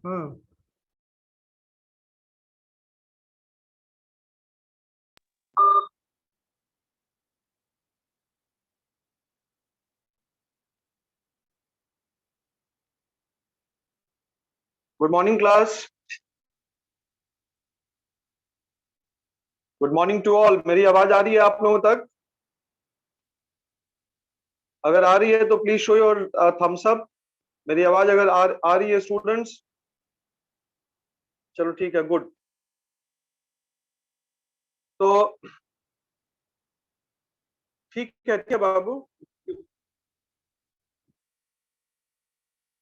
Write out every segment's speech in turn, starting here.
हाँ। Good morning class. Good morning to all. मेरी आवाज आ रही है आप लोगों तक? अगर आ रही है तो please show your thumbs up. मेरी आवाज अगर आ रही है स्टूडेंट्स? चलो ठीक है, गुड। तो ठीक है बाबू।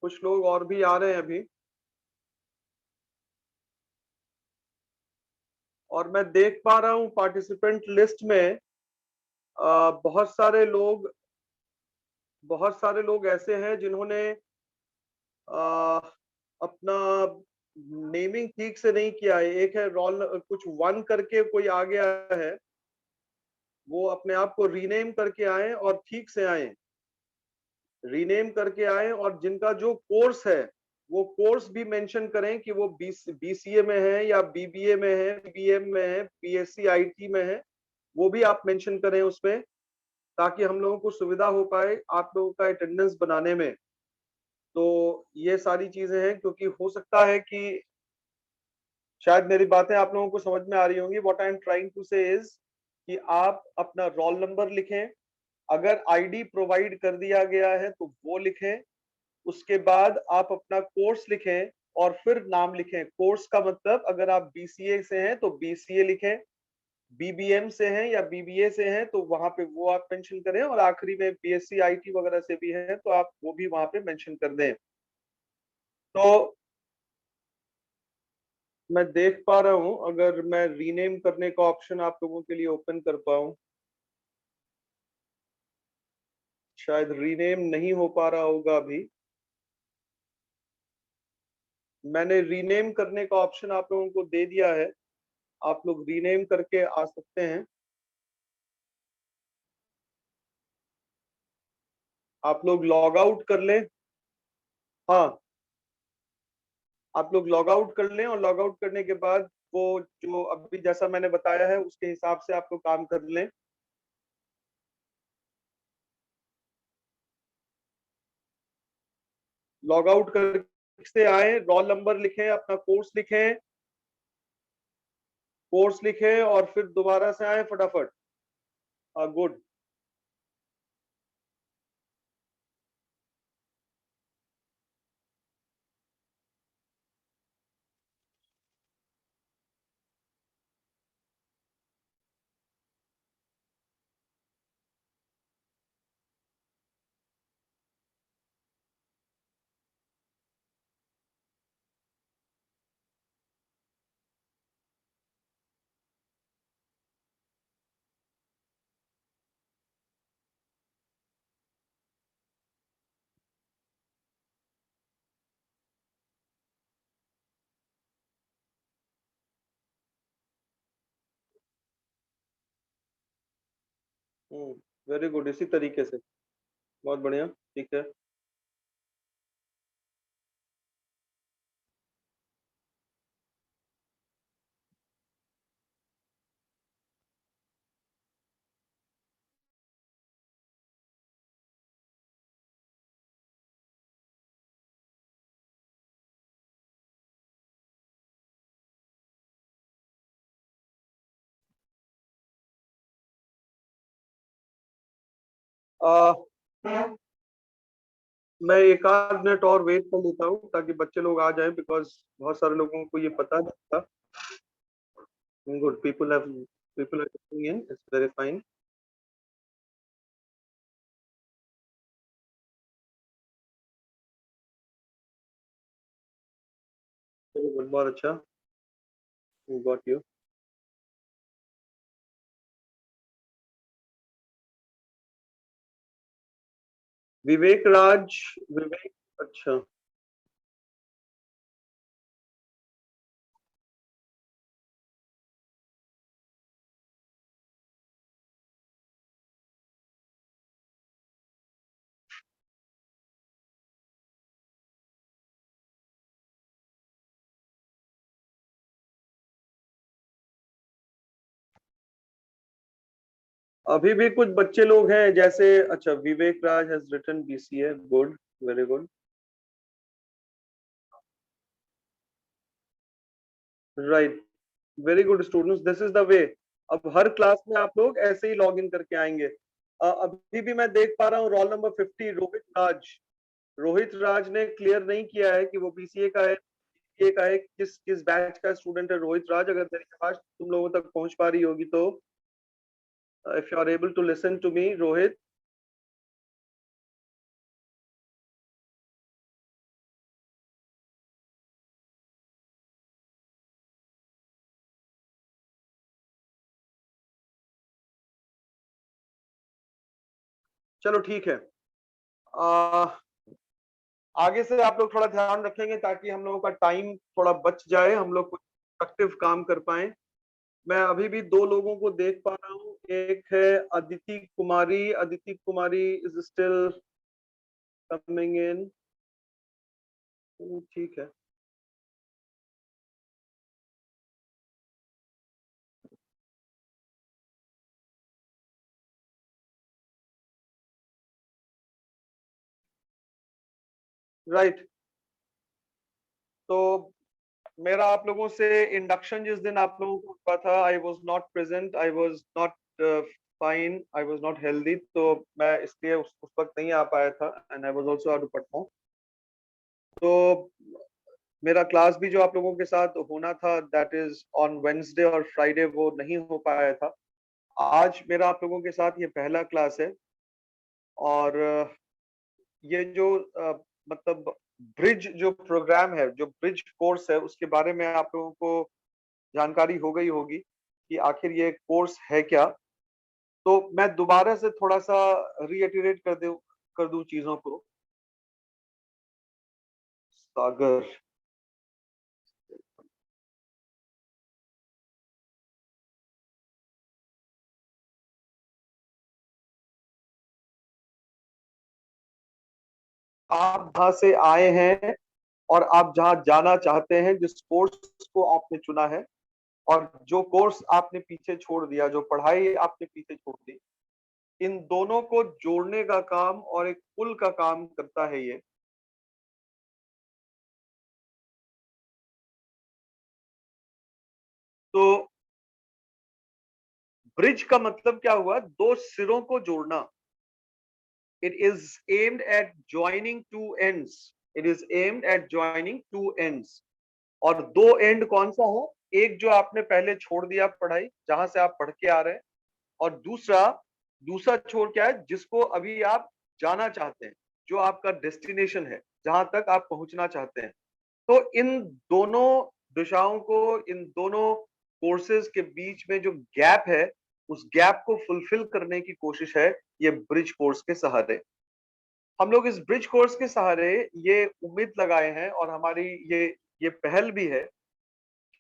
कुछ लोग और भी आ रहे हैं अभी, और मैं देख पा रहा हूँ पार्टिसिपेंट लिस्ट में बहुत सारे लोग ऐसे हैं जिन्होंने अपना नेमिंग ठीक से नहीं किया है। एक है रोल कुछ वन करके कोई आ गया है, वो अपने आप को रीनेम करके आए और ठीक से आए, रीनेम करके आए। और जिनका जो कोर्स है वो कोर्स भी मेंशन करें कि वो बीसीए में है या बीबीए में है, बीबीएम में है, बीएससी आईटी में है। वो भी आप मेंशन करें उसमें, ताकि हम लोगों को सुविधा हो पाए आप लोगों का अटेंडेंस बनाने में। तो ये सारी चीजें हैं, क्योंकि हो सकता है कि शायद मेरी बातें आप लोगों को समझ में आ रही होंगी। What I am trying to say is कि आप अपना रोल नंबर लिखें, अगर आईडी प्रोवाइड कर दिया गया है तो वो लिखें। उसके बाद आप अपना कोर्स लिखें और फिर नाम लिखें। कोर्स का मतलब अगर आप बीसीए से हैं तो बीसीए लिखें, बीबीएम से हैं या बीबीए से हैं तो वहां पे वो आप मेंशन करें, और आखिरी में बीएससी आईटी वगैरह से भी है तो आप वो भी वहां पे मेंशन कर दें। तो मैं देख पा रहा हूं, अगर मैं रीनेम करने का ऑप्शन आप लोगों के लिए ओपन कर पाऊं। शायद रीनेम नहीं हो पा रहा होगा अभी। मैंने रीनेम करने का ऑप्शन आप लोगों को दे दिया है, आप लोग रीनेम करके आ सकते हैं। आप लोग लॉग आउट कर लें। हाँ, आप लोग लॉग आउट कर लें, और लॉग आउट करने के बाद वो जो अभी जैसा मैंने बताया है उसके हिसाब से आप लोग काम कर लें। लॉग आउट कर से आए, रोल नंबर लिखें, अपना कोर्स लिखें, और फिर दोबारा से आए फटाफट। गुड। वेरी गुड, इसी तरीके से। बहुत बढ़िया, ठीक है। आ, मैं एक आध मिनट और वेट कर लेता हूँ ताकि बच्चे लोग आ जाएं, बिकॉज बहुत सारे लोगों को ये पता नहीं था। Good, people are coming in, it's very fine. बहुत अच्छा, गॉट यू। विवेक राज, विवेक, अच्छा। अभी भी कुछ बच्चे लोग हैं जैसे, अच्छा, Vivek Raj has written BCA, good, very good, right, very good students, this is the way. अब हर क्लास में आप लोग ऐसे ही लॉग इन करके आएंगे। अभी भी मैं देख पा रहा हूँ रोल नंबर 50 रोहित राज। रोहित राज ने क्लियर नहीं किया है कि वो बीसीए का है, बीसीए का है, किस किस बैच का स्टूडेंट है रोहित राज। अगर मेरी आवाज तुम लोगों तक पहुंच पा रही होगी तो, if you are able to listen to me, Rohit. चलो ठीक है। आ, आगे से आप लोग थोड़ा ध्यान रखेंगे ताकि हम लोगों का टाइम थोड़ा बच जाए, हम लोग कुछ प्रोडक्टिव काम कर पाए। मैं अभी भी दो लोगों को देख पा रहा हूँ, एक है अदिति कुमारी, अदिति कुमारी इज स्टिल कमिंग इन, ठीक है। राइट, तो मेरा आप लोगों से इंडक्शन जिस दिन आप लोगों को हुआ था, I was not present, I was not fine, I was not healthy, तो मैं इसलिए उस वक्त नहीं आ पाया था, and I was also out of perform. तो मेरा क्लास भी जो आप लोगों के साथ होना था, दैट इज ऑन वेंसडे और फ्राइडे, वो नहीं हो पाया था। आज मेरा आप लोगों के साथ ये पहला क्लास है। और ये जो मतलब ब्रिज जो प्रोग्राम है, जो ब्रिज कोर्स है, उसके बारे में आप लोगों को जानकारी हो गई होगी कि आखिर ये कोर्स है क्या। तो मैं दोबारा से थोड़ा सा रीइटरेट कर दूं चीजों को। सागर, आप जहाँ से आए हैं और आप जहाँ जाना चाहते हैं, जिस कोर्स को आपने चुना है, और जो कोर्स आपने पीछे छोड़ दिया, जो पढ़ाई आपने पीछे छोड़ दी, इन दोनों को जोड़ने का काम और एक पुल का काम करता है ये। तो ब्रिज का मतलब क्या हुआ? दो सिरों को जोड़ना। It is aimed at joining two ends, it is aimed at joining two ends. और दो एंड कौन सा है? एक जो आपने पहले छोड़ दिया पढ़ाई, जहां से आप पढ़ के आ रहे हैं, और दूसरा, दूसरा छोर क्या है? जिसको अभी आप जाना चाहते हैं, जो आपका डेस्टिनेशन है, जहां तक आप पहुंचना चाहते हैं। तो इन दोनों दिशाओं को, इन दोनों कोर्सेज के बीच में जो गैप है, उस गैप को फुलफिल करने की कोशिश है ये ब्रिज कोर्स के सहारे। हम लोग इस ब्रिज कोर्स के सहारे ये उम्मीद लगाए हैं, और हमारी ये पहल भी है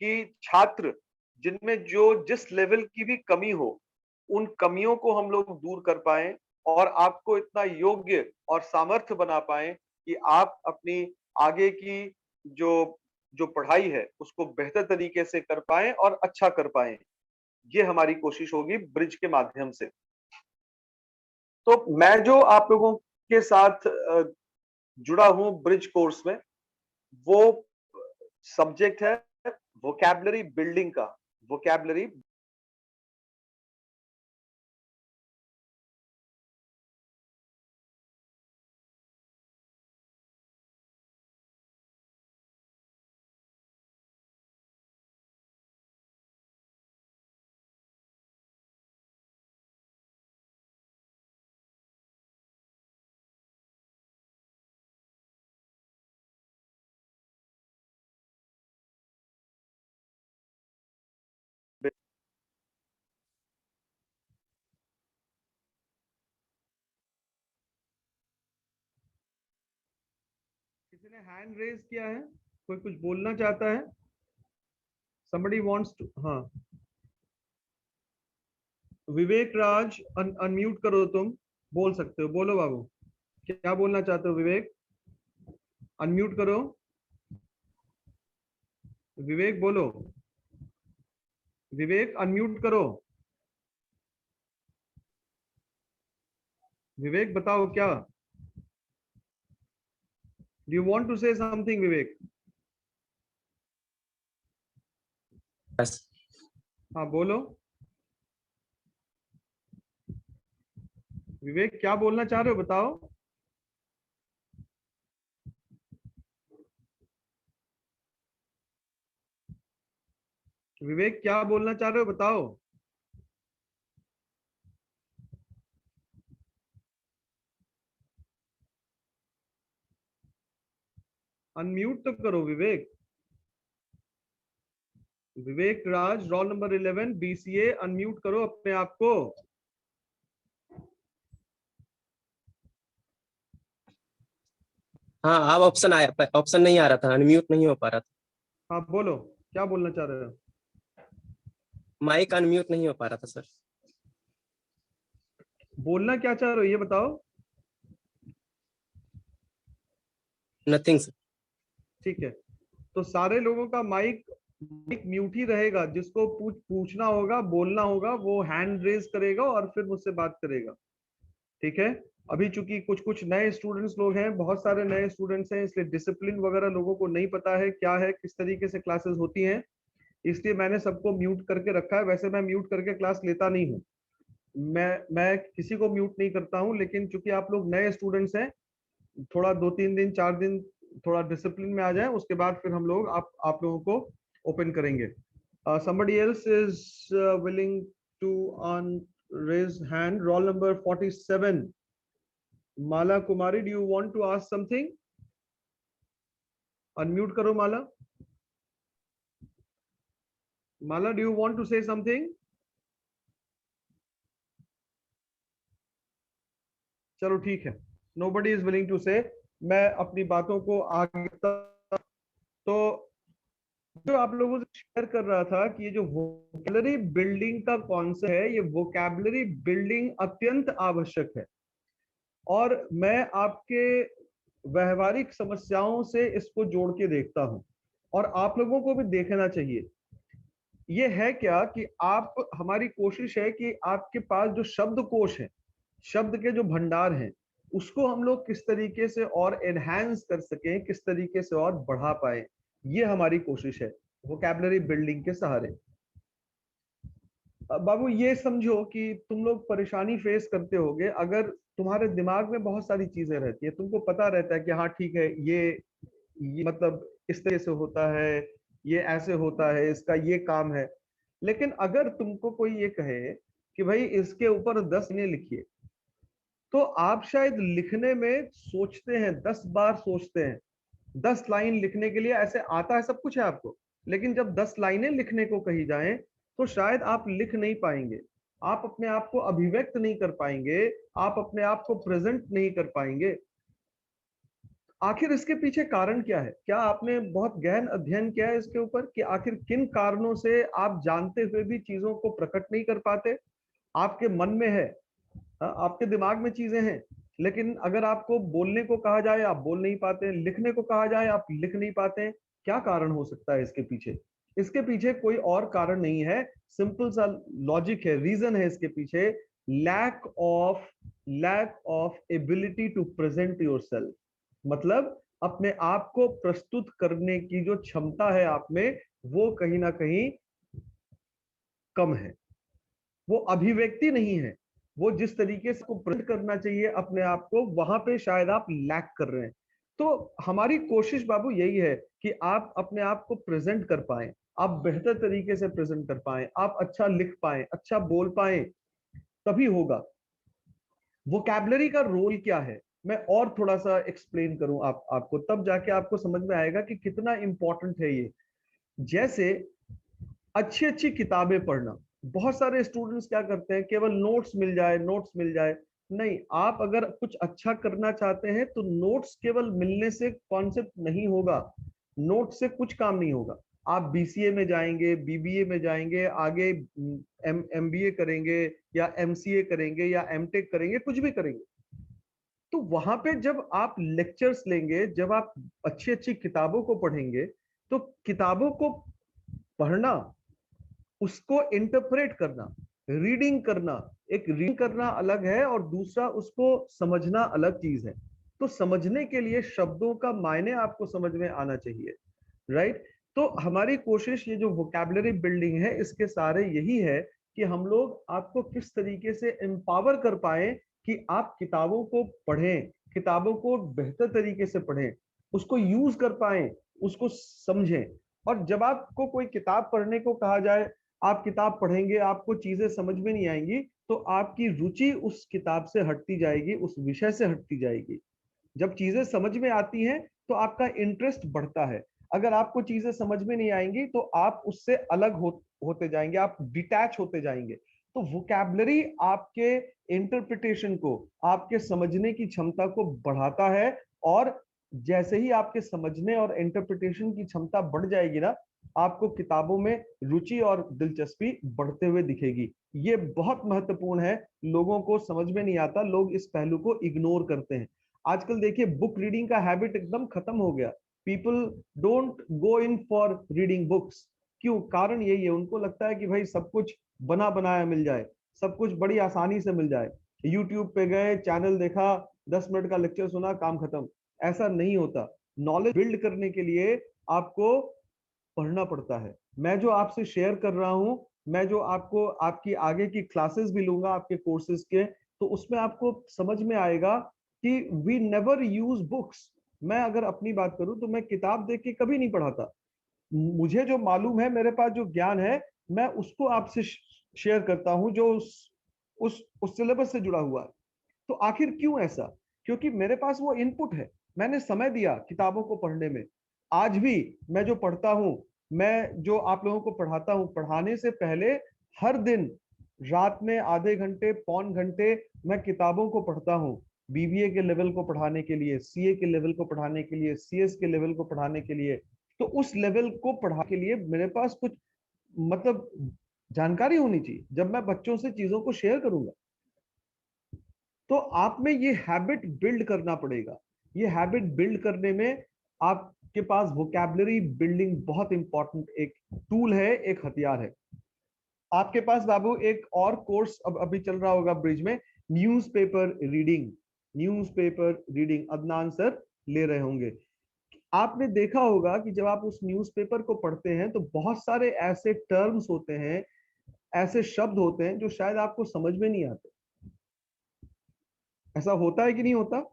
कि छात्र जिनमें जो जिस लेवल की भी कमी हो, उन कमियों को हम लोग दूर कर पाए, और आपको इतना योग्य और सामर्थ्य बना पाए कि आप अपनी आगे की जो जो पढ़ाई है उसको बेहतर तरीके से कर पाए और अच्छा कर पाए। ये हमारी कोशिश होगी ब्रिज के माध्यम से। तो मैं जो आप लोगों के साथ जुड़ा हूं ब्रिज कोर्स में, वो सब्जेक्ट है वोकैबलरी बिल्डिंग का। वोकैबलरी, किसी ने हैंड रेज किया है? कोई कुछ बोलना चाहता है? somebody wants to, हाँ, विवेक राज, अनम्यूट करो तुम, बोल सकते हो, बोलो बाबू, क्या बोलना चाहते हो विवेक? अनम्यूट करो, विवेक बोलो, विवेक अनम्यूट करो। विवेक बताओ क्या? Do you want to say something Vivek? Yes. हाँ बोलो विवेक, क्या बोलना चाह रहे हो बताओ। विवेक क्या बोलना चाह रहे हो बताओ। अनम्यूट तो करो विवेक। विवेक राज, रोल नंबर 11 BCA, अनम्यूट करो अपने आप को। हाँ, अब ऑप्शन आया, ऑप्शन नहीं आ रहा था, अनम्यूट नहीं हो पा रहा था। हाँ बोलो, क्या बोलना चाह रहे हो? माइक अनम्यूट नहीं हो पा रहा था सर। बोलना क्या चाह रहे हो ये बताओ। Nothing sir. ठीक है, तो सारे लोगों का माइक माइक म्यूट ही रहेगा। जिसको पूछना होगा, बोलना होगा, वो हैंड रेज करेगा और फिर मुझसे बात करेगा। ठीक है, अभी चूंकि कुछ कुछ नए स्टूडेंट्स लोग हैं, बहुत सारे नए स्टूडेंट्स हैं, इसलिए डिसिप्लिन वगैरह लोगों को नहीं पता है क्या है, किस तरीके से क्लासेस होती हैं, इसलिए मैंने सबको म्यूट करके रखा है। वैसे मैं म्यूट करके क्लास लेता नहीं हूँ, मैं किसी को म्यूट नहीं करता हूँ, लेकिन चूंकि आप लोग नए स्टूडेंट्स हैं, थोड़ा 2-3 दिन 4 दिन थोड़ा डिसिप्लिन में आ जाए, उसके बाद फिर हम लोग आप लोगों को ओपन करेंगे। somebody else is willing to on raise hand, roll number 47 Mala Kumari, do you want to ask something? Unmute करो माला। माला, do you want to say something? चलो ठीक है, nobody is willing to say। मैं अपनी बातों को आगे तो जो आप लोगों से शेयर कर रहा था कि ये जो वोकैबुलरी बिल्डिंग का कॉन्सेप्ट है, ये वोकैबुलरी बिल्डिंग अत्यंत आवश्यक है। और मैं आपके व्यवहारिक समस्याओं से इसको जोड़ के देखता हूं, और आप लोगों को भी देखना चाहिए। ये है क्या कि आप, हमारी कोशिश है कि आपके पास जो शब्दकोश है, शब्द के जो भंडार हैं, उसको हम लोग किस तरीके से और एनहांस कर सकें, किस तरीके से और बढ़ा पाए, ये हमारी कोशिश है वोकैबुलरी बिल्डिंग के सहारे। बाबू ये समझो कि तुम लोग परेशानी फेस करते होगे अगर तुम्हारे दिमाग में बहुत सारी चीजें रहती है, तुमको पता रहता है कि हाँ ठीक है, ये मतलब इस तरह से होता है, ये ऐसे होता है, इसका ये काम है। लेकिन अगर तुमको कोई ये कहे कि भाई इसके ऊपर 10 ने लिखिए, तो आप शायद लिखने में सोचते हैं, 10 बार सोचते हैं। 10 लाइन लिखने के लिए ऐसे आता है, सब कुछ है आपको, लेकिन जब 10 लाइनें लिखने को कही जाएं तो शायद आप लिख नहीं पाएंगे, आप अपने आप को अभिव्यक्त नहीं कर पाएंगे, आप अपने आप को प्रेजेंट नहीं कर पाएंगे। आखिर इसके पीछे कारण क्या है? क्या आपने बहुत गहन अध्ययन किया है इसके ऊपर कि आखिर किन कारणों से आप जानते हुए भी चीजों को प्रकट नहीं कर पाते? आपके मन में है, आपके दिमाग में चीजें हैं, लेकिन अगर आपको बोलने को कहा जाए आप बोल नहीं पाते, लिखने को कहा जाए आप लिख नहीं पाते। क्या कारण हो सकता है इसके पीछे? इसके पीछे कोई और कारण नहीं है, सिंपल सा लॉजिक है, रीजन है इसके पीछे। Lack of ability to present yourself, मतलब अपने आप को प्रस्तुत करने की जो क्षमता है आप में, वो कहीं ना कहीं कम है, वो अभिव्यक्ति नहीं है, वो जिस तरीके से को प्रेजेंट करना चाहिए अपने आप को, वहां पे शायद आप लैक कर रहे हैं। तो हमारी कोशिश बाबू यही है कि आप अपने आप को प्रेजेंट कर पाए, आप बेहतर तरीके से प्रेजेंट कर पाए, आप अच्छा लिख पाए, अच्छा बोल पाए, तभी होगा। वोकैबुलरी का रोल क्या है, मैं और थोड़ा सा एक्सप्लेन करूं आपको, तब जाके आपको समझ में आएगा कि कितना इंपॉर्टेंट है ये। जैसे अच्छी अच्छी किताबें पढ़ना, बहुत सारे स्टूडेंट्स क्या करते हैं, केवल नोट्स मिल जाए, नोट्स मिल जाए। नहीं, आप अगर कुछ अच्छा करना चाहते हैं तो नोट्स केवल मिलने से कॉन्सेप्ट नहीं होगा, नोट से कुछ काम नहीं होगा। आप बीसीए में जाएंगे, बीबीए में जाएंगे, आगे एमबीए करेंगे या एमसीए करेंगे या एमटेक करेंगे, कुछ भी करेंगे, तो वहां पे जब आप लेक्चर्स लेंगे, जब आप अच्छी अच्छी किताबों को पढ़ेंगे, तो किताबों को पढ़ना, उसको इंटरप्रेट करना, रीडिंग करना, एक रीड करना अलग है और दूसरा उसको समझना अलग चीज है। तो समझने के लिए शब्दों का मायने आपको समझ में आना चाहिए, राइट। तो हमारी कोशिश, ये जो वोकैबुलरी बिल्डिंग है, इसके सारे यही है कि हम लोग आपको किस तरीके से एम्पावर कर पाए कि आप किताबों को पढ़ें, किताबों को बेहतर तरीके से पढ़ें, उसको यूज कर पाए, उसको समझें। और जब आपको कोई किताब पढ़ने को कहा जाए, आप किताब पढ़ेंगे, आपको चीजें समझ में नहीं आएंगी, तो आपकी रुचि उस किताब से हटती जाएगी, उस विषय से हटती जाएगी। जब चीजें समझ में आती हैं तो आपका इंटरेस्ट बढ़ता है। अगर आपको चीजें समझ में नहीं आएंगी तो आप उससे अलग होते जाएंगे, आप डिटैच होते जाएंगे। तो वोकैबुलरी आपके इंटरप्रिटेशन को, आपके समझने की क्षमता को बढ़ाता है। और जैसे ही आपके समझने और इंटरप्रिटेशन की क्षमता बढ़ जाएगी ना, आपको किताबों में रुचि और दिलचस्पी बढ़ते हुए दिखेगी। ये बहुत महत्वपूर्ण है, लोगों को समझ में नहीं आता, लोग इस पहलू को इग्नोर करते हैं। आजकल देखिए बुक रीडिंग का हैबिट एकदम खत्म हो गया। People don't go in for reading books. क्यों? कारण यही है, उनको लगता है कि भाई सब कुछ बना बनाया मिल जाए, सब कुछ बड़ी आसानी से मिल जाए। यूट्यूब पे गए, चैनल देखा, 10 मिनट का लेक्चर सुना, काम खत्म। ऐसा नहीं होता। नॉलेज बिल्ड करने के लिए आपको पढ़ना पड़ता है। मैं जो आपसे शेयर कर रहा हूं, मैं जो आपको आपकी आगे की क्लासेस भी लूंगा आपके कोर्सेज के, तो उसमें आपको समझ में आएगा कि वी नेवर यूज बुक्स। मैं अगर अपनी बात करूं तो मैं किताब देख के कभी नहीं पढ़ाता। मुझे जो मालूम है, मेरे पास जो ज्ञान है, मैं उसको आपसे शेयर करता हूं, जो उस सिलेबस से जुड़ा हुआ है। तो आखिर क्यों ऐसा? क्योंकि मेरे पास वो इनपुट है, मैंने समय दिया किताबों को पढ़ने में। आज भी मैं जो पढ़ता हूं, मैं जो आप लोगों को पढ़ाता हूं, पढ़ाने से पहले हर दिन रात में आधे घंटे पौन घंटे मैं किताबों को पढ़ता हूं। बीबीए के लेवल को पढ़ाने के लिए, सीए के लेवल को पढ़ाने के लिए, सीएस के लेवल को पढ़ाने के लिए। तो उस लेवल को पढ़ा के लिए मेरे पास कुछ मतलब जानकारी होनी चाहिए जब मैं बच्चों से चीजों को शेयर करूंगा। तो आप में ये हैबिट बिल्ड करना पड़ेगा। ये हैबिट बिल्ड करने में आपके पास वोकैबुलरी बिल्डिंग बहुत इंपॉर्टेंट एक टूल है, एक हथियार है। आपके पास बाबू एक और कोर्स अब अभी चल रहा होगा ब्रिज में, newspaper reading. Newspaper reading Adnan sir ले रहे होंगे। आपने देखा होगा कि जब आप उस न्यूज़पेपर को पढ़ते हैं तो बहुत सारे ऐसे टर्म्स होते हैं, ऐसे शब्द होते हैं जो शायद आपको समझ में नहीं आते। ऐसा होता है कि नहीं होता?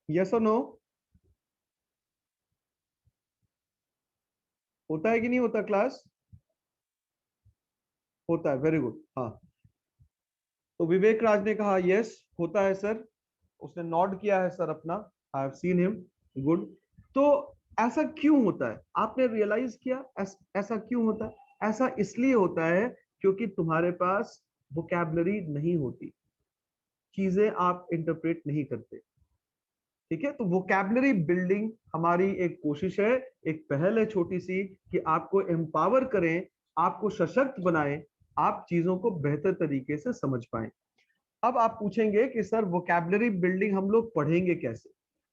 यस और नो? होता है कि नहीं होता क्लास? होता है, वेरी गुड। हाँ, तो विवेक राज ने कहा यस होता है सर, उसने नॉड किया है सर अपना, I have seen him, good. तो ऐसा क्यों होता है? आपने रियलाइज किया ऐसा क्यों होता है? ऐसा इसलिए होता है क्योंकि तुम्हारे पास वोकैबुलरी नहीं होती, चीजें आप इंटरप्रेट नहीं करते। ठीक है, तो वोकैबुलरी बिल्डिंग हमारी एक कोशिश है, एक पहल है छोटी सी, कि आपको एम्पावर करें, आपको सशक्त बनाएं, आप चीजों को बेहतर तरीके से समझ पाएं। अब आप पूछेंगे कि सर वोकैबुलरी बिल्डिंग हम लोग पढ़ेंगे कैसे,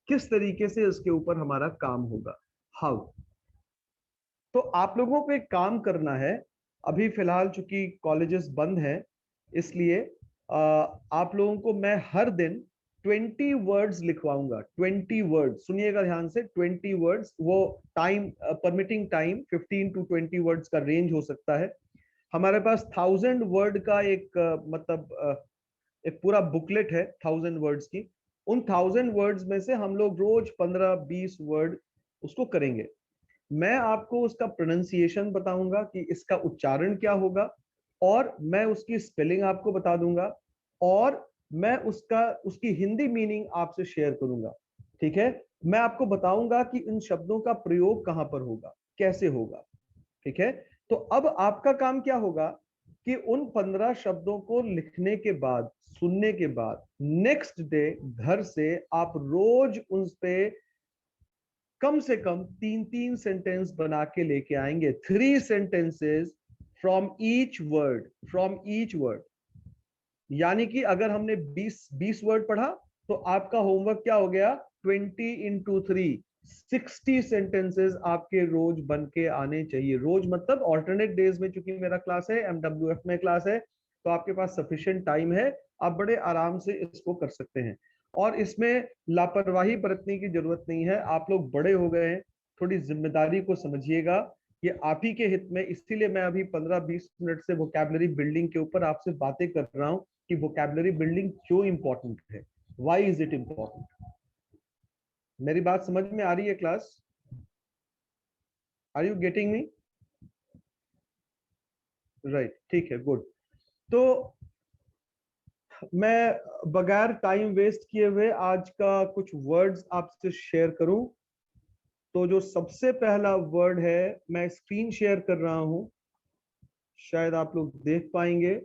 किस तरीके से इसके ऊपर हमारा काम होगा, हाउ? तो आप लोगों को एक काम करना है। अभी फिलहाल चूंकि कॉलेजेस बंद हैं, इसलिए आप लोगों को मैं हर दिन 20 वर्ड्स लिखवाऊंगा। 20 वर्ड्स, सुनिएगा ध्यान से, 20 वर्ड्स। वो time permitting time 15 to 20 words का रेंज हो सकता है। हमारे पास 1000 वर्ड का एक एक पूरा बुकलेट है 1000 वर्ड्स की। उन 1000 वर्ड्स में से हम लोग रोज 15-20 वर्ड उसको करेंगे। मैं आपको उसका प्रोनाउंसिएशन बताऊंगा कि इसका उच्चारण क्या होगा, और मैं उसकी स्पेलिंग आपको बता दूंगा, और मैं उसकी हिंदी मीनिंग आपसे शेयर करूंगा। ठीक है, मैं आपको बताऊंगा कि इन शब्दों का प्रयोग कहां पर होगा, कैसे होगा। ठीक है, तो अब आपका काम क्या होगा कि उन 15 शब्दों को लिखने के बाद, सुनने के बाद, नेक्स्ट डे घर से आप रोज उन पे कम से कम 3-3 सेंटेंस बना के लेके आएंगे। 3 sentences from each word, from each word. यानी कि अगर हमने 20 वर्ड पढ़ा तो आपका होमवर्क क्या हो गया? 20 इंटू 3, 60 सेंटेंसेस आपके रोज बन के आने चाहिए। रोज मतलब ऑल्टरनेट डेज में, चूंकि मेरा क्लास है, MWF में क्लास है, तो आपके पास सफिशिएंट टाइम है, आप बड़े आराम से इसको कर सकते हैं। और इसमें लापरवाही बरतने की जरूरत नहीं है, आप लोग बड़े हो गए हैं, थोड़ी जिम्मेदारी को समझिएगा, ये आप ही के हित में। इसीलिए मैं अभी 15-20 मिनट से वोकैबुलरी बिल्डिंग के ऊपर आपसे बातें कर रहा हूं कि वोकैबुलरी बिल्डिंग क्यों इंपॉर्टेंट है, व्हाई इज इट इंपॉर्टेंट। मेरी बात समझ में आ रही है class? Are you getting me? Right, ठीक है, गुड। तो मैं बगैर टाइम वेस्ट किए हुए आज का कुछ वर्ड्स आपसे शेयर करूं। तो जो सबसे पहला वर्ड है, मैं स्क्रीन शेयर कर रहा हूं, शायद आप लोग देख पाएंगे।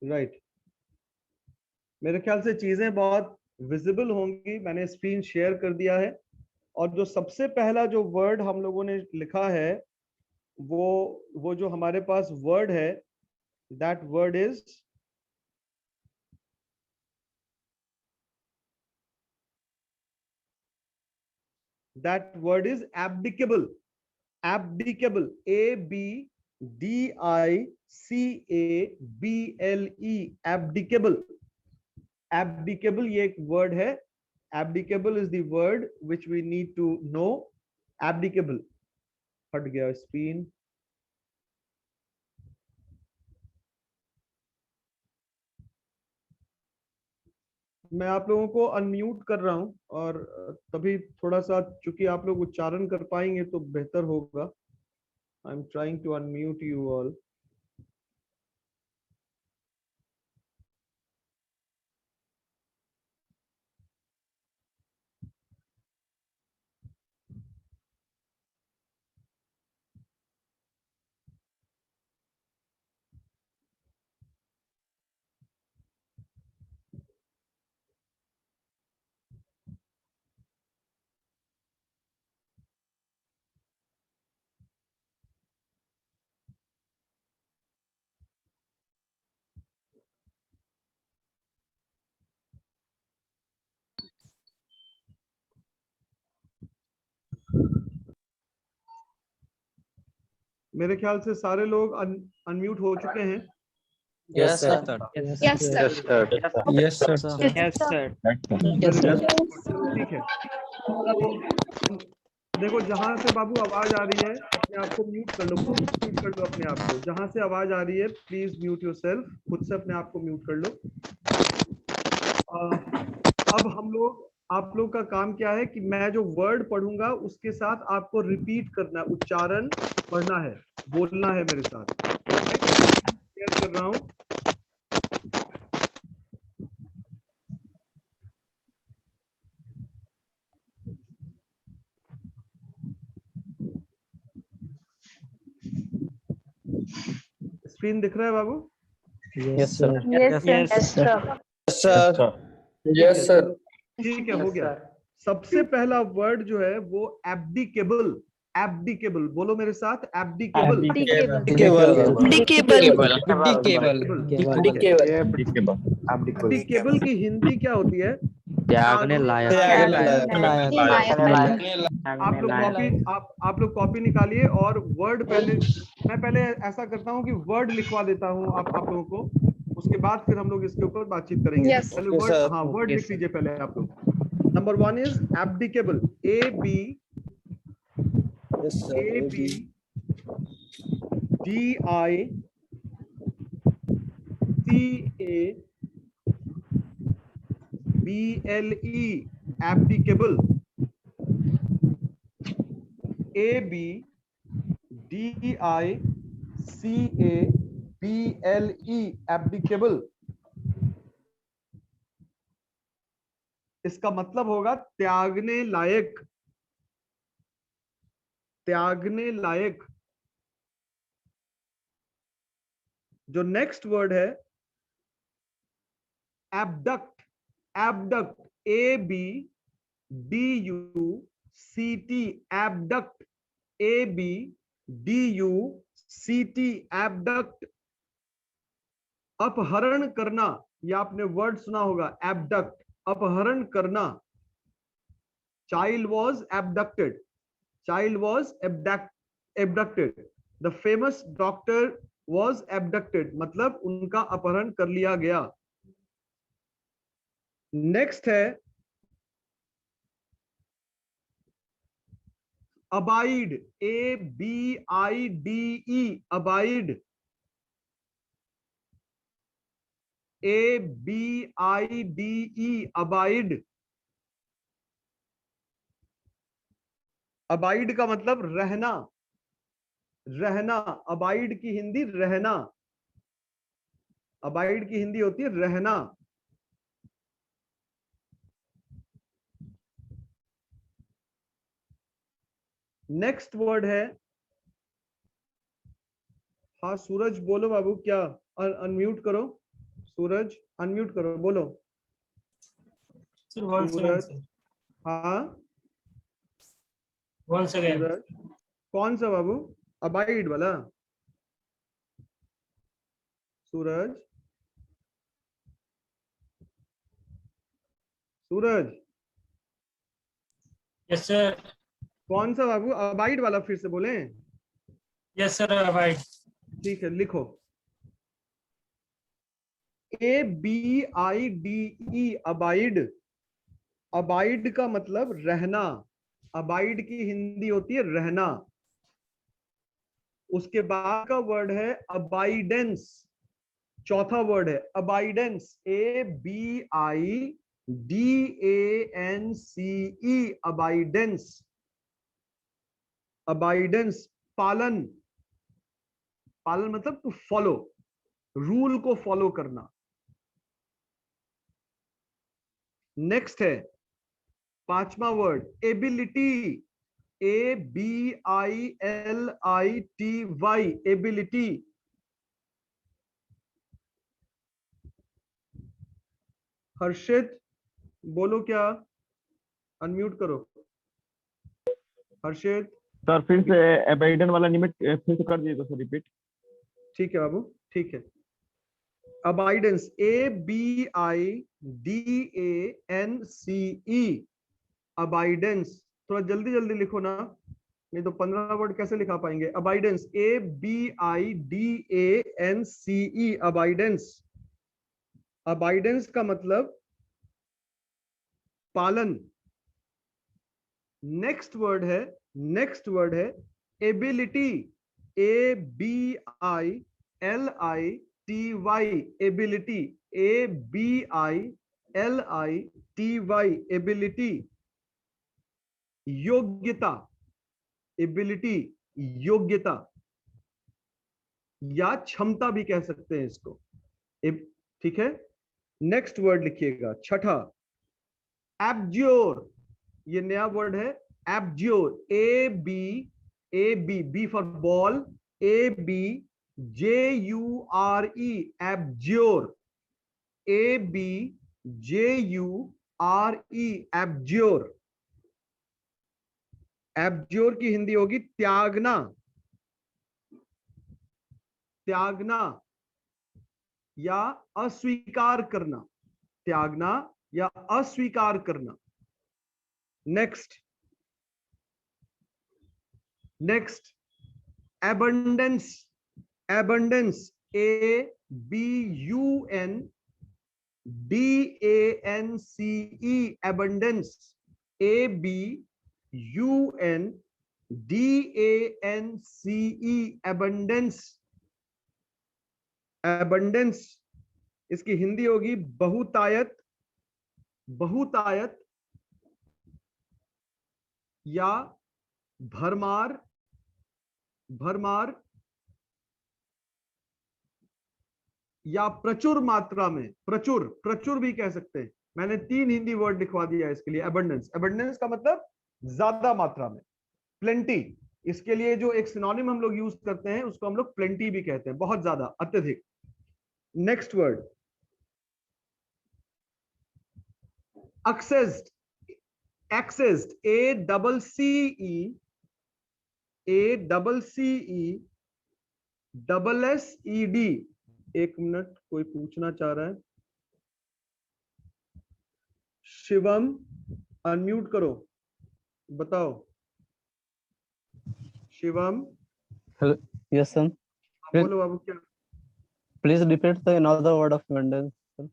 राइट, मेरे ख्याल से चीजें बहुत विजिबल होंगी, मैंने स्क्रीन शेयर कर दिया है। और जो सबसे पहला जो वर्ड हम लोगों ने लिखा है, वो जो हमारे पास वर्ड है, that word is abdicable. Abdicable, ABDICABLE, abdicable। abdicable ये एक वर्ड है, abdicable is the word which we need to know। abdicable, हट गया स्क्रीन। मैं आप लोगों को अनम्यूट कर रहा हूं, और तभी थोड़ा सा, चूंकि आप लोग उच्चारण कर पाएंगे तो बेहतर होगा। I am trying to unmute you all. मेरे ख्याल से सारे लोग अनम्यूट हो चुके हैं। Yes sir. Yes, sir. Yes sir. Yes, sir. ठीक है, तो देखो, जहां से बाबू आवाज आ रही है अपने आप को म्यूट कर लो, खुद म्यूट कर लो अपने आप को। जहां से आवाज आ रही है प्लीज म्यूट योरसेल्फ, खुद से अपने आप को म्यूट कर लो। अब आप लोग का काम क्या है कि मैं जो वर्ड पढ़ूंगा उसके साथ आपको रिपीट करना, उच्चारण पढ़ना है, बोलना है मेरे साथ। शेयर कर रहा हूं। स्क्रीन दिख रहा है बाबू? Yes sir. Yes, sir. Sir. Yes sir. ठीक है, हो गया। सबसे पहला वर्ड जो है वो एब्डिकेबल। एब्डिकेबल बोलो मेरे साथ, एब्डिकेबल। एब्डिकेबल की हिंदी क्या होती है? त्यागने लायक। आप लोग कॉपी निकालिए, और वर्ड मैं पहले ऐसा करता हूं कि वर्ड लिखवा देता हूं आप लोगों को, उसके बाद फिर हम लोग इसके ऊपर बातचीत करेंगे। Yes. पहले वर्ड, हाँ वर्ड लिख लीजिए पहले आप लोग। Number 1 is abdicable, ABDICABLE, abdicable। ABDICABLE, abdicable। इसका मतलब होगा त्यागने लायक, त्यागने लायक। जो नेक्स्ट वर्ड है abduct, abduct, ABDUCT, abduct, ABDUCT, CT abduct, अपहरण करना, या आपने वर्ड सुना होगा एबडक्ट, अपहरण करना। Child was abducted, child was abducted, the famous doctor was abducted, मतलब उनका अपहरण कर लिया गया। नेक्स्ट है abide, ABIDE, abide, ABIDE, abide. Abide का मतलब रहना, रहना। अबाइड की हिंदी रहना, अबाइड की हिंदी होती है रहना। नेक्स्ट वर्ड है, हाँ सूरज बोलो बाबू, क्या अनम्यूट करो, सूरज अनम्यूट करो, बोलो। Sir, once again, सूरज, sir. हाँ Once again. सूरज, कौन सा बाबू? अबाइड वाला? सूरज, सूरज Yes, sir. कौन सा बाबू? अबाइड वाला फिर से बोले। Yes, sir. Abide. ठीक है, लिखो ABIDE, अबाइड। अबाइड का मतलब रहना, अबाइड की हिंदी होती है रहना। उसके बाद का वर्ड है अबाइडेंस, चौथा वर्ड है अबाइडेंस, ABIDANCE, अबाइडेंस। अबाइडेंस पालन, पालन मतलब टू फॉलो, रूल को फॉलो करना। नेक्स्ट है पांचवा वर्ड एबिलिटी, ABILITY, एबिलिटी। हर्षित बोलो, क्या अनम्यूट करो हर्षित। सर फिर से अबाइडन वाला लिमिट फिर से कर दीजिएगा सर, रिपीट। ठीक है बाबू, ठीक है। अबाइडेंस, ABIDANCE, अबाइडेंस। थोड़ा जल्दी जल्दी लिखो ना, नहीं तो 15 वर्ड कैसे लिखा पाएंगे। अबाइडेंस, ABIDANCE, अबाइडेंस। अबाइडेंस का मतलब पालन। नेक्स्ट वर्ड है ability, ABILITY, ability, ABILITY, ability. योग्यता, एबिलिटी योग्यता या क्षमता भी कह सकते हैं इसको, ठीक है। नेक्स्ट वर्ड लिखिएगा छठा एब्ज्योर, ये नया वर्ड है abjure, B for ball, ABJURE, abjure, ABJURE, abjure. Abjure की हिंदी होगी त्यागना, त्यागना या अस्वीकार करना, त्यागना या अस्वीकार करना। Next abundance, abundance, ABUNDANCE, abundance, ABUNDANCE, abundance. Abundance इसकी हिंदी होगी बहुतायत, बहुतायत या भरमार, भरमार या प्रचुर मात्रा में, प्रचुर, प्रचुर भी कह सकते हैं। मैंने 3 हिंदी वर्ड लिखवा दिया इसके लिए। एबंडेंस, एबंडेंस का मतलब ज्यादा मात्रा में, प्लेंटी। इसके लिए जो एक सिनोनिम हम लोग यूज करते हैं उसको हम लोग प्लेंटी भी कहते हैं, बहुत ज्यादा, अत्यधिक। Next word accessed, accessed, ACCE, SSED। एक मिनट, कोई पूछना चाह रहा है। शिवम अनम्यूट करो, बताओ Shivam. Hello. Yes, sir. Please, बोलो बाबू क्या? please repeat the another word of abundance. Sir.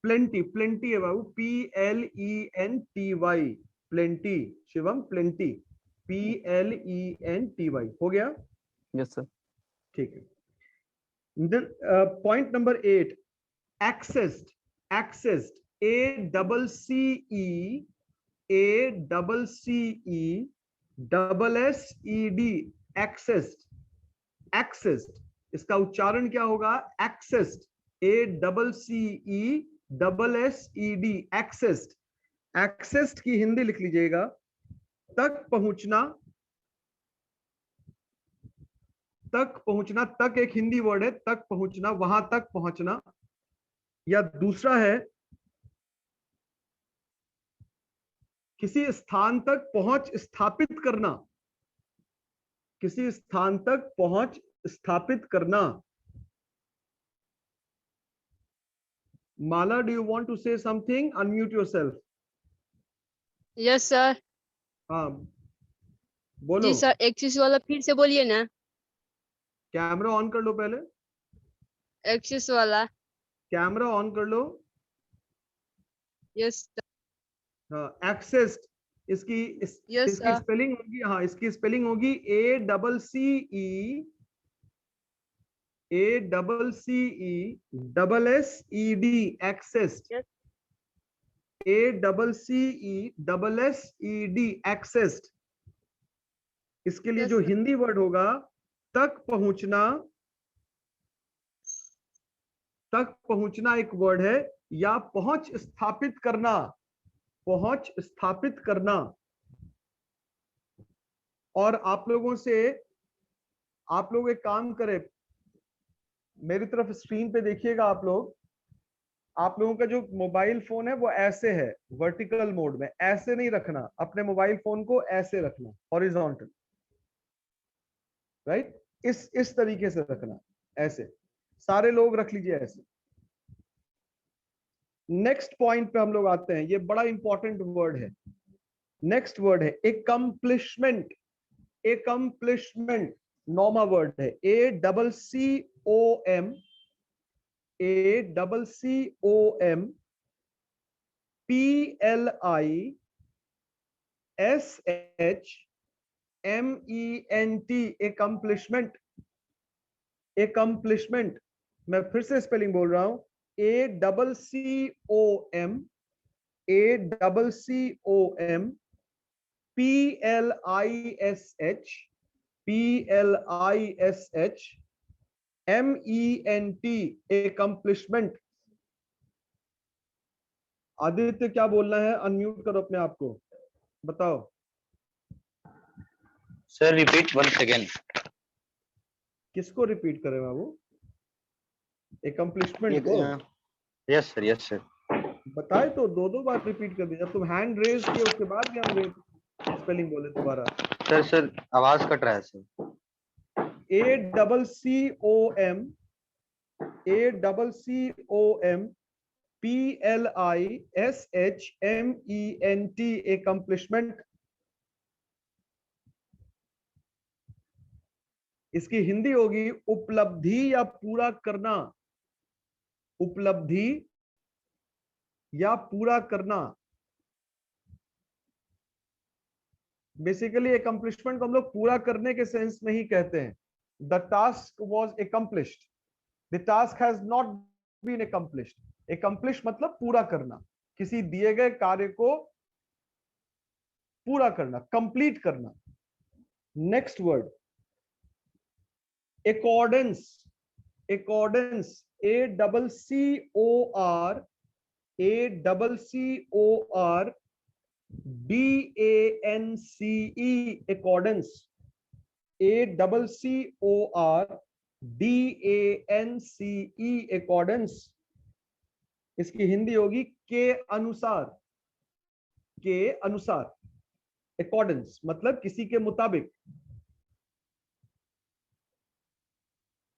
Plenty, plenty है बाबू, PLENTY, plenty. Shivam plenty, PLENTY हो गया। Yes, sir. ठीक है। Then point number 8, accessed, accessed, ACCE, SSED, accessed, accessed। इसका उच्चारण क्या होगा? accessed, ACCESSED, accessed। accessed की हिंदी लिख लीजिएगा, तक पहुंचना, तक पहुंचना। तक एक हिंदी वर्ड है, तक पहुंचना, वहां तक पहुंचना। या दूसरा है किसी स्थान तक पहुंच स्थापित करना, किसी स्थान तक पहुंच स्थापित करना। Mala, do you want to say something? Unmute yourself. Yes sir. हाँ बोलो। जी सर, एक चीज वाला फिर से बोलिए ना। कैमरा ऑन कर लो पहले, एक्सिस वाला। कैमरा ऑन कर लो। यस हाँ, एक्सेस्ड, इसकी यस इसकी सर। स्पेलिंग होगी, हाँ इसकी स्पेलिंग होगी ACCESSED, accessed. Yes. ACCESSED, accessed. इसके लिए Yes, जो sir. हिंदी वर्ड होगा, तक पहुंचना। तक पहुंचना एक वर्ड है, या पहुंच स्थापित करना, पहुंच स्थापित करना। और आप लोगों से, आप लोग एक काम करें, मेरी तरफ स्क्रीन पे देखिएगा आप लोग। आप लोगों का जो मोबाइल फोन है वो ऐसे है, वर्टिकल मोड में। ऐसे नहीं रखना, अपने मोबाइल फोन को ऐसे रखना, हॉरिजॉन्टल, राइट। इस तरीके से रखना, ऐसे। सारे लोग रख लीजिए ऐसे। नेक्स्ट पॉइंट पे हम लोग आते हैं, ये बड़ा इंपॉर्टेंट वर्ड है। नेक्स्ट वर्ड है एकम्प्लिशमेंट, एकम्प्लिशमेंट। नॉर्मा वर्ड है, ACCOM, PLISHMENT, एकम्प्लिशमेंट, एकम्प्लिशमेंट। मैं फिर से स्पेलिंग बोल रहा हूं, ACCOM, PLISHMENT, एकम्प्लिशमेंट। आदित्य क्या बोलना है? अनम्यूट करो अपने आप को, बताओ। Sir, repeat once again. किसको रिपीट करें बाबू? एकम्प्लिशमेंट को? Yes, sir. Yes, sir. बताए तो दो बार रिपीट कर दिया। जब तुम हैंड रेज किए उसके बाद भी हम स्पेलिंग बोले दोबारा। Sir, आवाज कट रहा है सर। ACCOM, PLISHMENT, accomplishment. इसकी हिंदी होगी उपलब्धि या पूरा करना, उपलब्धि या पूरा करना। बेसिकली एकम्प्लिशमेंट को हम लोग पूरा करने के सेंस में ही कहते हैं। The task was accomplished, the task has not been accomplished। Accomplish मतलब पूरा करना, किसी दिए गए कार्य को पूरा करना, कंप्लीट करना। Next word accordance, accordance, ACCORDANCE, accordance, ACCORDANCE, accordance। इसकी हिंदी होगी के अनुसार, के अनुसार। accordance मतलब किसी के मुताबिक।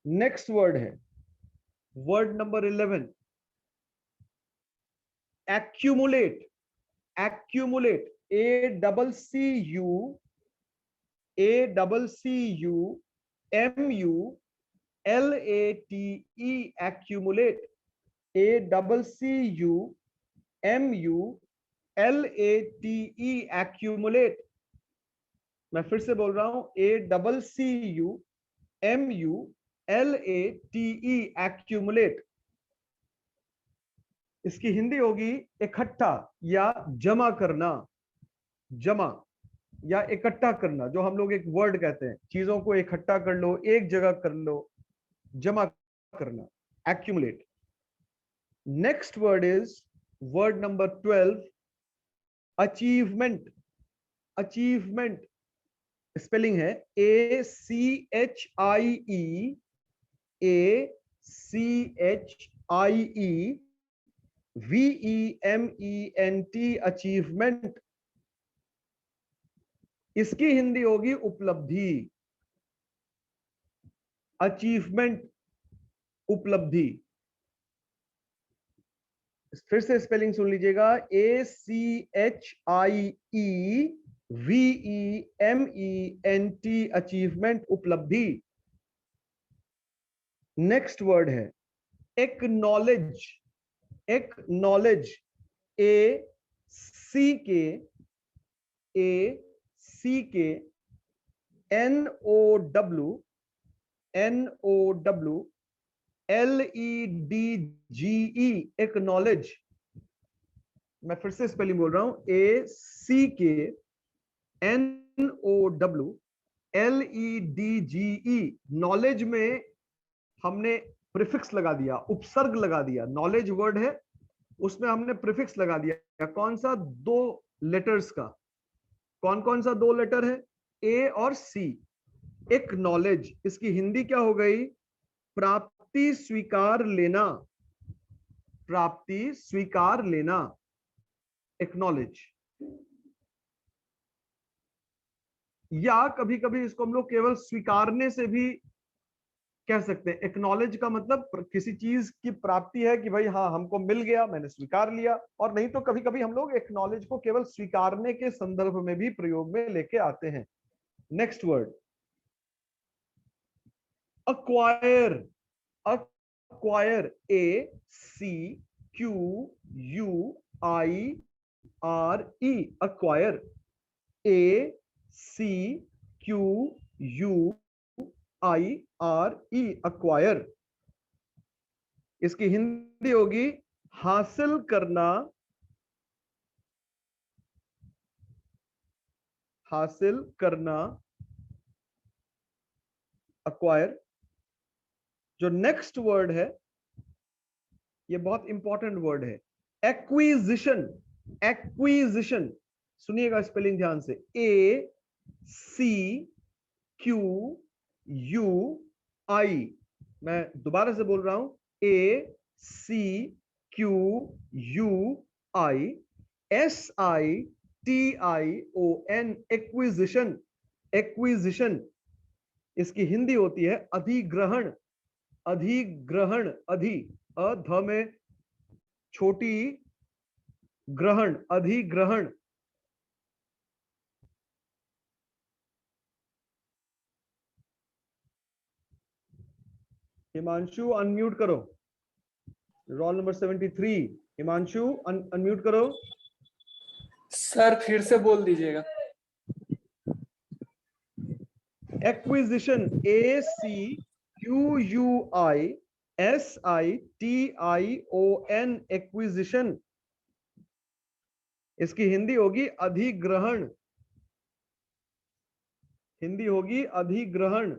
नेक्स्ट वर्ड है word number 11, accumulate. Accumulate, A-C-C-U-M-U-L-A-T-E, accumulate, A-C-C-U-M-U-L-A-T-E, accumulate. मैं फिर से बोल रहा हूं, A-C-C-U-M-U-L-A-T-E, accumulate. इसकी हिंदी होगी इकट्ठा या जमा करना, जमा या इकट्ठा करना, जो हम लोग एक वर्ड कहते हैं, चीजों को इकट्ठा कर लो, एक जगह कर लो, जमा करना, accumulate. Next word is word number 12, achievement. Achievement spelling है A-C-H-I-E VEMENT, अचीवमेंट. इसकी हिंदी होगी उपलब्धि. अचीवमेंट, उपलब्धि. फिर से स्पेलिंग सुन लीजिएगा, ACHIEVEMENT, अचीवमेंट, उपलब्धि. नेक्स्ट वर्ड है एक्नॉलेज. Acknowledge, ACKNOWLEDGE, acknowledge. मैं फिर से स्पेलिंग बोल रहा हूं, ACKNOWLEDGE. नॉलेज में हमने प्रीफिक्स लगा दिया, उपसर्ग लगा दिया. नॉलेज वर्ड है, उसमें हमने प्रीफिक्स लगा दिया. कौन सा? 2 लेटर्स का. कौन कौन सा 2 लेटर है? ए और सी. एक्नॉलेज, इसकी हिंदी क्या हो गई? प्राप्ति स्वीकार लेना. प्राप्ति स्वीकार लेना, एक्नॉलेज. या कभी कभी इसको हम लोग केवल स्वीकारने से भी कह सकते हैं. एक्नॉलेज का मतलब किसी चीज की प्राप्ति है कि भाई हाँ हमको मिल गया, मैंने स्वीकार लिया. और नहीं तो कभी कभी हम लोग एक्नॉलेज को केवल स्वीकारने के संदर्भ में भी प्रयोग में लेके आते हैं. Next word acquire. Acquire, ACQUIRE, acquire. ACQUIRE, acquire. इसकी हिंदी होगी हासिल करना. हासिल करना, अक्वायर. जो नेक्स्ट वर्ड है ये बहुत इंपॉर्टेंट वर्ड है, एक्विजिशन. एक्विजिशन, सुनिएगा स्पेलिंग ध्यान से, ACQUI. मैं दोबारा से बोल रहा हूं, ACQUI SITION, एक्विजिशन. एक्विजिशन, इसकी हिंदी होती है अधिग्रहण. अधिग्रहण, अध में छोटी, ग्रहण, अधिग्रहण. हिमांशु अनम्यूट करो. रोल नंबर 73, हिमांशु अनम्यूट करो. सर फिर से बोल दीजिएगा. Acquisition, ACQUISITION, acquisition. इसकी हिंदी होगी अधिग्रहण. हिंदी होगी अधिग्रहण.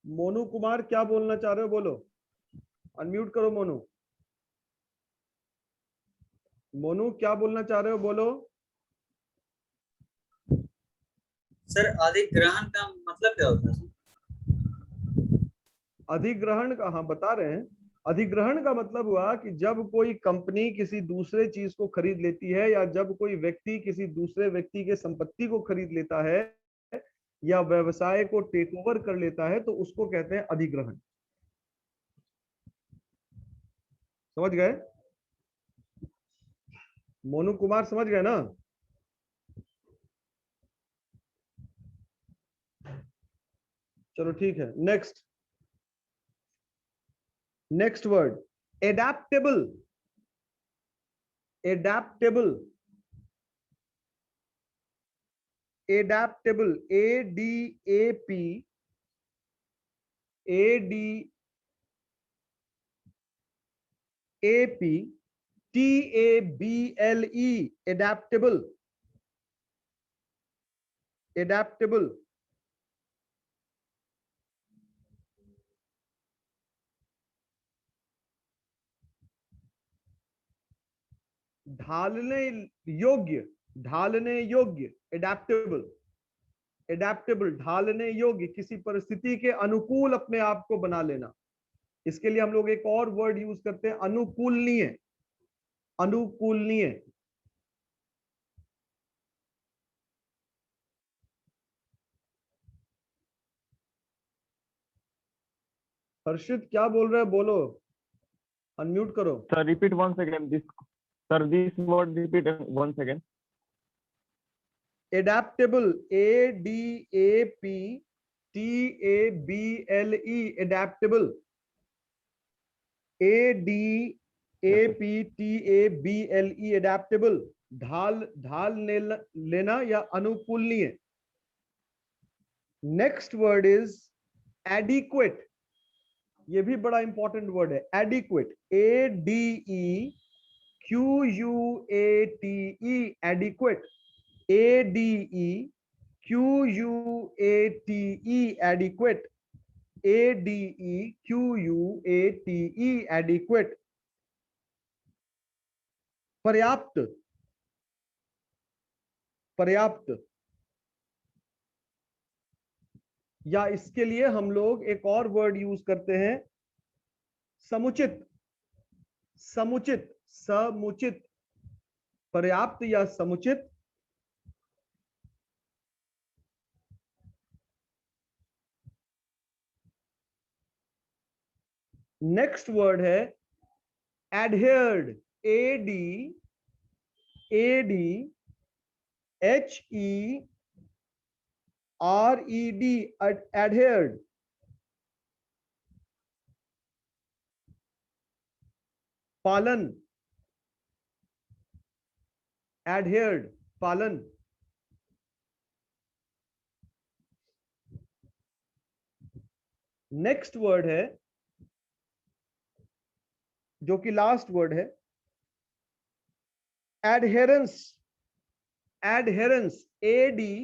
मोनू कुमार क्या बोलना चाह रहे हो? बोलो, अनम्यूट करो मोनू. मोनू क्या बोलना चाह रहे हो? बोलो. सर अधिग्रहण का मतलब क्या होता है? अधिग्रहण का, हाँ बता रहे हैं. अधिग्रहण का मतलब हुआ कि जब कोई कंपनी किसी दूसरे चीज को खरीद लेती है, या जब कोई व्यक्ति किसी दूसरे व्यक्ति के संपत्ति को खरीद लेता है, या व्यवसाय को टेक ओवर कर लेता है तो उसको कहते हैं अधिग्रहण। समझ गए? मोनू कुमार समझ गए ना? चलो ठीक है, next word adaptable. Adaptable, adaptable, ADAP, TABLE, adaptable, adaptable. ढालने योग्य, ढालने योग्य, एडेप्टेबल, एडेप्टेबल, ढालने योग्य, किसी परिस्थिति के अनुकूल अपने आप को बना लेना। इसके लिए हम लोग एक और वर्ड यूज करते हैं, अनुकूलनीय, अनुकूलनीय। हर्षित क्या बोल रहे हैं? बोलो, अनम्यूट करो। Sir, repeat once again. This word repeat once again. Adaptable, ADAPTABLE, adaptable, ADAPTABLE, adaptable, ढाल लेना या अनुकूलनीय। Next word is adequate. ये भी बड़ा इंपॉर्टेंट वर्ड है, adequate, ADEQUATE, adequate, ADEQUATE, adequate, ADEQUATE, adequate. पर्याप्त, पर्याप्त, या इसके लिए हम लोग एक और वर्ड यूज करते हैं, समुचित, समुचित, समुचित, पर्याप्त या समुचित। नेक्स्ट वर्ड है एडहेयर्ड, ADHERED, adhered, पालन, adhered, पालन। नेक्स्ट वर्ड है जो कि लास्ट वर्ड है, एडहेरेंस, एडहेरेंस, ADHERENCE,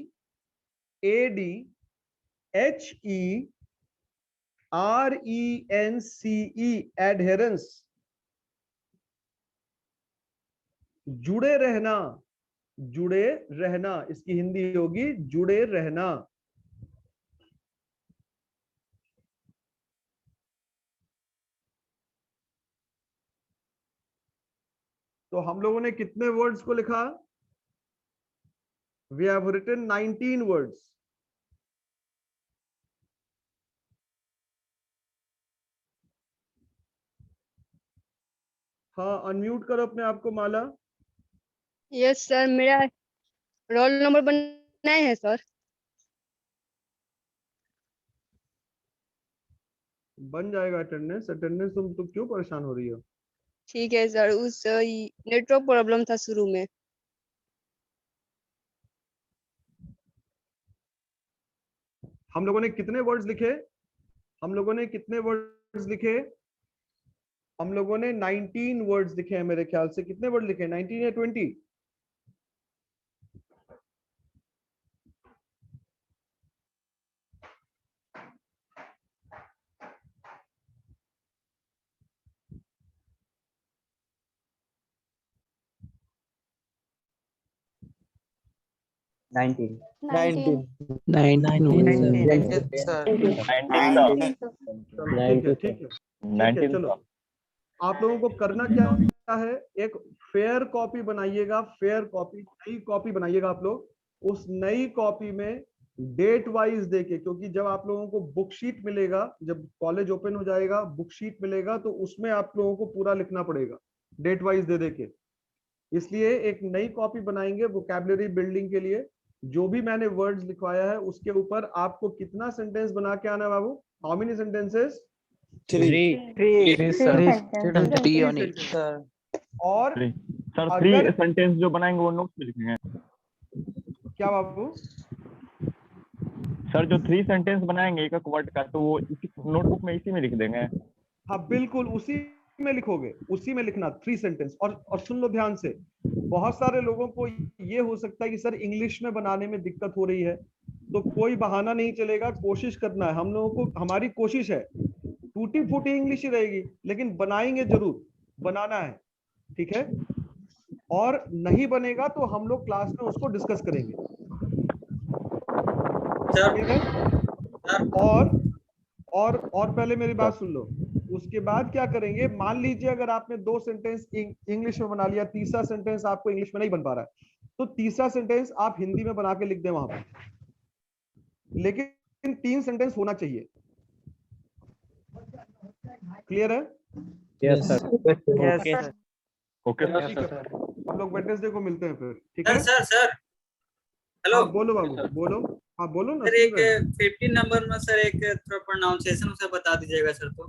एडहेरेंस, जुड़े रहना, जुड़े रहना, इसकी हिंदी होगी जुड़े रहना। तो हम लोगों ने कितने वर्ड्स को लिखा? We have written 19 words. हाँ, अनम्यूट करो अपने आप को माला। यस सर, मेरा रोल नंबर बनाए है सर। बन जाएगा अटेंडेंस, अटेंडेंस तुम क्यों परेशान हो रही हो? ठीक है सर, उस नेटवर्क प्रॉब्लम था शुरू में। हम लोगों ने कितने वर्ड्स लिखे? हम लोगों ने कितने वर्ड्स लिखे? हम लोगों ने 19 वर्ड्स लिखे हैं मेरे ख्याल से। कितने वर्ड लिखे? 19 या 20? नाइनटीन। 19 ठीक है, चलो आप लोगों को करना क्या है, एक फेयर कॉपी बनाइएगा, फेयर कॉपी, नई कॉपी बनाइएगा आप लोग। उस नई कॉपी में डेट वाइज देके, क्योंकि जब आप लोगों को बुक शीट मिलेगा, जब कॉलेज ओपन हो जाएगा बुक शीट मिलेगा तो उसमें आप लोगों को पूरा लिखना पड़ेगा डेट वाइज दे देके। इसलिए एक नई कॉपी बनाएंगे वोकैबुलरी बिल्डिंग के लिए। जो भी मैंने वर्ड्स लिखवाया है उसके ऊपर आपको कितना सेंटेंस बना के आना है बाबू? How many sentences? Three, sir. और सर अगर- 3 सेंटेंस जो बनाएंगे वो नोट्स में लिखेंगे। क्या बाबू? सर जो 3 सेंटेंस बनाएंगे एक एक वर्ड का, तो वो इसी नोटबुक में इसी में लिख देंगे। हाँ बिल्कुल उसी में लिखोगे, उसी में लिखना 3 सेंटेंस। और सुन लो ध्यान से, बहुत सारे लोगों को ये हो सकता है कि सर इंग्लिश में बनाने में दिक्कत हो रही है, तो कोई बहाना नहीं चलेगा, कोशिश करना है। हम लोगों को, हमारी कोशिश है टूटी फूटी इंग्लिश ही रहेगी लेकिन बनाएंगे जरूर, बनाना है, ठीक है? और नहीं बनेगा तो हम लोग क्लास में उसको डिस्कस करेंगे, सर ठीक है? और पहले मेरी बात सुन लो। उसके बाद क्या करेंगे, मान लीजिए अगर आपने 2 सेंटेंस इंग्लिश में बना लिया, तीसरा सेंटेंस आपको इंग्लिश में नहीं बन पा रहा है, तो तीसरा सेंटेंस आप हिंदी में बना के लिख दें वहां पर, लेकिन 3 सेंटेंस होना चाहिए। क्लियर है? Yes, sir. ओके ठीक है, हम लोग वेडनेसडे को मिलते हैं फिर, ठीक है? सर हेलो हाँ, बोलो बाबू, बोलो। हाँ बोलो ना, सर। सुन एक रहे हैं। 15 नंबर में सर एक थोड़ा प्रोनाउंसिएशन उसे बता दीजिएगा सर। तो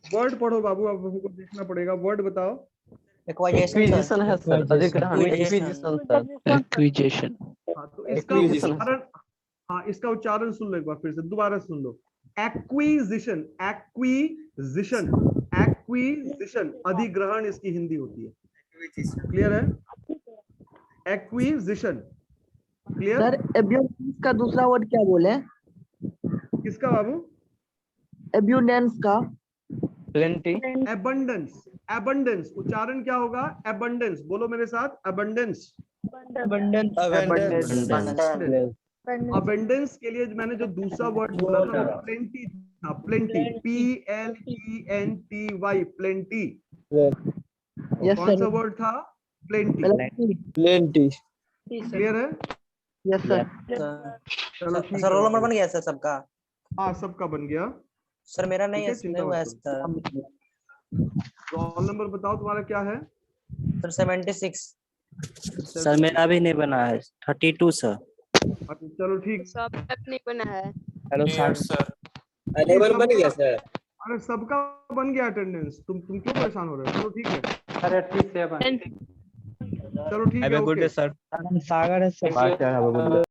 वर्ड पढ़ो बाबू, अब हमको देखना पड़ेगा। वर्ड बताओ। Acquisition है sir. अधिग्रहण. Acquisition, sir. Acquisition. हाँ तो इसका Acquisition. उच्चारण, हाँ इसका उच्चारण सुन लो एक बार फिर से, दोबारा सुन लो। एक्विजिशन, एक्विजिशन, एक्विजिशन, अधिग्रहण इसकी हिंदी होती है। क्लियर है? Acquisition, clear? सर एब्यूडेंस का दूसरा वर्ड क्या बोले? किसका बाबू? एब्यूडेंस का Plenty. एबंडेंस, एबंडेंस उच्चारण क्या होगा? एबंडेंस, बोलो मेरे साथ, एबंडेंस। अबंडेंस के लिए मैंने जो दूसरा वर्ड बोला था वो प्लेंटी था, प्लेंटी, PLENTY, प्लेंटी। यस कौन सा सर। वर्ड था? प्लेंटी। क्लियर है? Yes sir. चलो ठीक है। सर रोल नंबर बन गया सर सबका? हाँ सबका बन गया सर मेरा नहीं है, चिंता हुआ है मत सर। रोल नंबर बताओ तुम्हारा क्या है? सर 76। सर मेरा भी नहीं बना है. 32 sir. चलो ठीक। सब तक नहीं बना है। Hello sir. 11 बन गया सर। अरे सबका बन गया अटेंडेंस, तुम क्यों परेशान हो रहे हो? चलो ठीक है, अरे ठीक है चलो ठीक है, ओके। sir. सागर है सर। बात क्या है बाबू?